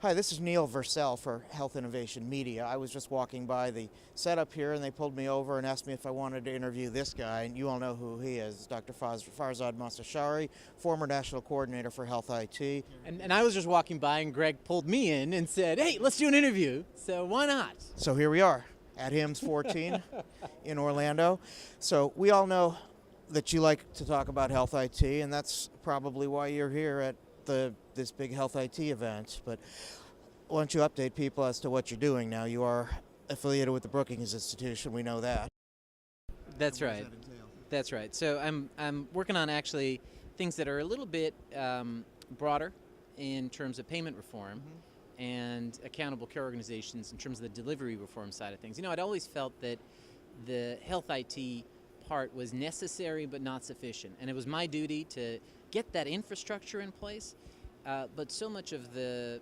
Hi, this is Neil Versel for Health Innovation Media. I was just walking by the setup here and they pulled me over and asked me if I wanted to interview this guy, and you all know who he is, Dr. Farzad Mostashari, former National Coordinator for Health IT. And I was just walking by and Greg pulled me in and said, hey, let's do an interview, so why not? So here we are at HIMSS 14 in Orlando. So we all know that you like to talk about health IT, and that's probably why you're here at this big health IT event. But why don't you update people as to what you're doing now? You are affiliated with the Brookings Institute, we know that. That's right. That's right. So I'm working on actually things that are a little bit broader in terms of payment reform and accountable care organizations in terms of the delivery reform side of things. You know, I'd always felt that the health IT part was necessary but not sufficient, and it was my duty to get that infrastructure in place, but so much of the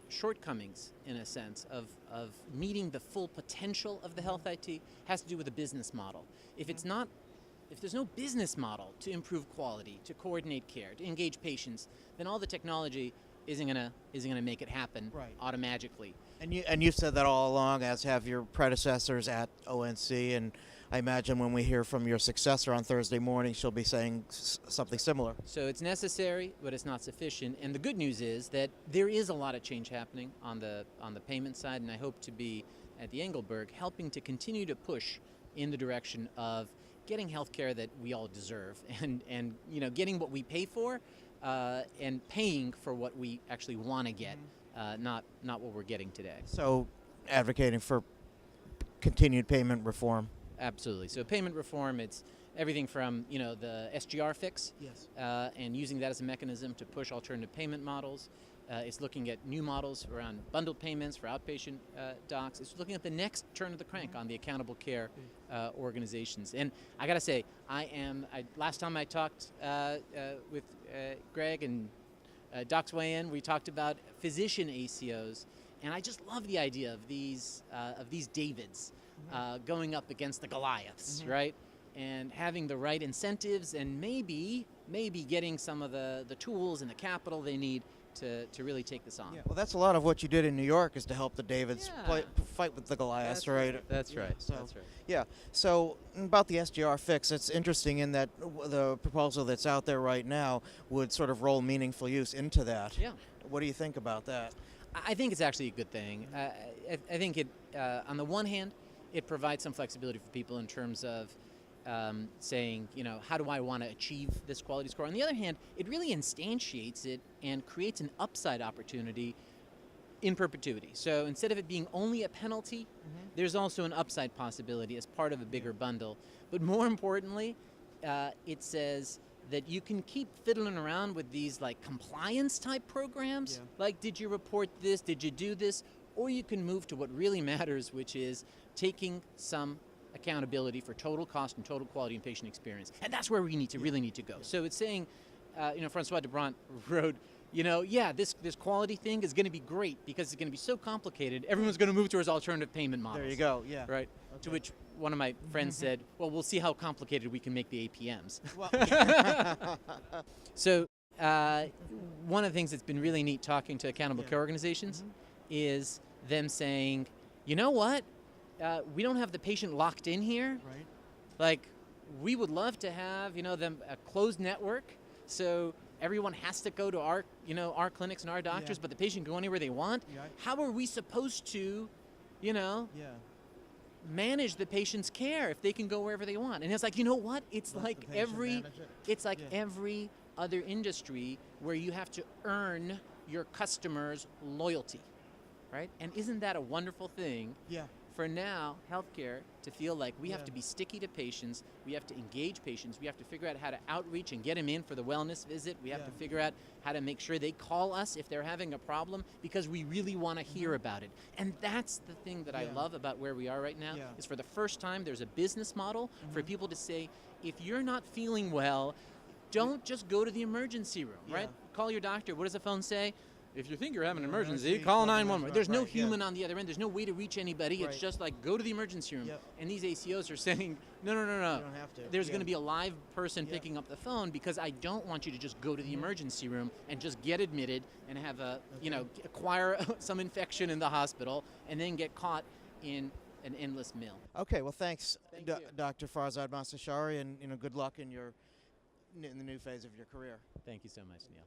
shortcomings, in a sense, of meeting the full potential of the health IT has to do with the business model. If there's no business model to improve quality, to coordinate care, to engage patients, then all the technology isn't gonna make it happen automatically. And you've said that all along, as have your predecessors at ONC, and I imagine when we hear from your successor on Thursday morning, she'll be saying something similar. So it's necessary, but it's not sufficient. And the good news is that there is a lot of change happening on the payment side, and I hope to be at the Engleberg helping to continue to push in the direction of getting healthcare that we all deserve, and you know, getting what we pay for, and paying for what we actually want to get, not what we're getting today. So advocating for continued payment reform. Absolutely. So payment reform, it's everything from, you know, the SGR fix, and using that as a mechanism to push alternative payment models. It's looking at new models around bundled payments for outpatient docs. It's looking at the next turn of the crank on the accountable care organizations. And I got to say, last time I talked with Greg and Doc's Way In, we talked about physician ACOs, and I just love the idea of these Davids going up against the Goliaths, right? And having the right incentives and maybe getting some of the tools and the capital they need to really take this on. Yeah, well, that's a lot of what you did in New York, is to help the Davids fight with the Goliaths, right? That's right. So, that's right. Yeah. So about the SGR fix, it's interesting in that the proposal that's out there right now would sort of roll meaningful use into that. Yeah. What do you think about that? I think it's actually a good thing. I think it, on the one hand, it provides some flexibility for people in terms of saying, you know, how do I want to achieve this quality score? On the other hand, it really instantiates it and creates an upside opportunity in perpetuity. So instead of it being only a penalty, there's also an upside possibility as part of a bigger bundle. But more importantly, it says that you can keep fiddling around with these like compliance type programs, like did you report this, did you do this, or you can move to what really matters, which is taking some accountability for total cost and total quality and patient experience. And that's where we really need to go. So it's saying, you know, Francois Debrant wrote, you know, this quality thing is going to be great because it's going to be so complicated, everyone's going to move towards alternative payment models. There you go, yeah. Right? Okay. To which one of my friends said, well, we'll see how complicated we can make the APMs. Well, So one of the things that's been really neat talking to accountable care organizations is them saying, you know what? We don't have the patient locked in here. Right. Like, we would love to have, you know, a closed network, so everyone has to go to our clinics and our doctors, but the patient can go anywhere they want. Yeah. How are we supposed to, you know, manage the patient's care if they can go wherever they want? And it's like, you know what? It's like every other industry where you have to earn your customers' loyalty, right? And isn't that a wonderful thing? Yeah. For now, healthcare to feel like we have to be sticky to patients, we have to engage patients, we have to figure out how to outreach and get them in for the wellness visit, we have to figure out how to make sure they call us if they're having a problem because we really want to hear about it. And that's the thing that I love about where we are right now, is for the first time there's a business model for people to say, if you're not feeling well, don't just go to the emergency room, right? Call your doctor. What does the phone say? If you think you're having an emergency, emergency, call call 911. There's no Right, yeah. human on the other end. There's no way to reach anybody. It's Right. just like go to the emergency room. Yep. And these ACOs are saying, no. You don't have to. There's Yeah. going to be a live person Yeah. picking up the phone because I don't want you to just go to the emergency room and just get admitted and have acquire some infection in the hospital and then get caught in an endless mill. Okay, well, thanks, Thank you. Dr. Farzad Mostashari, and good luck in the new phase of your career. Thank you so much, Neil.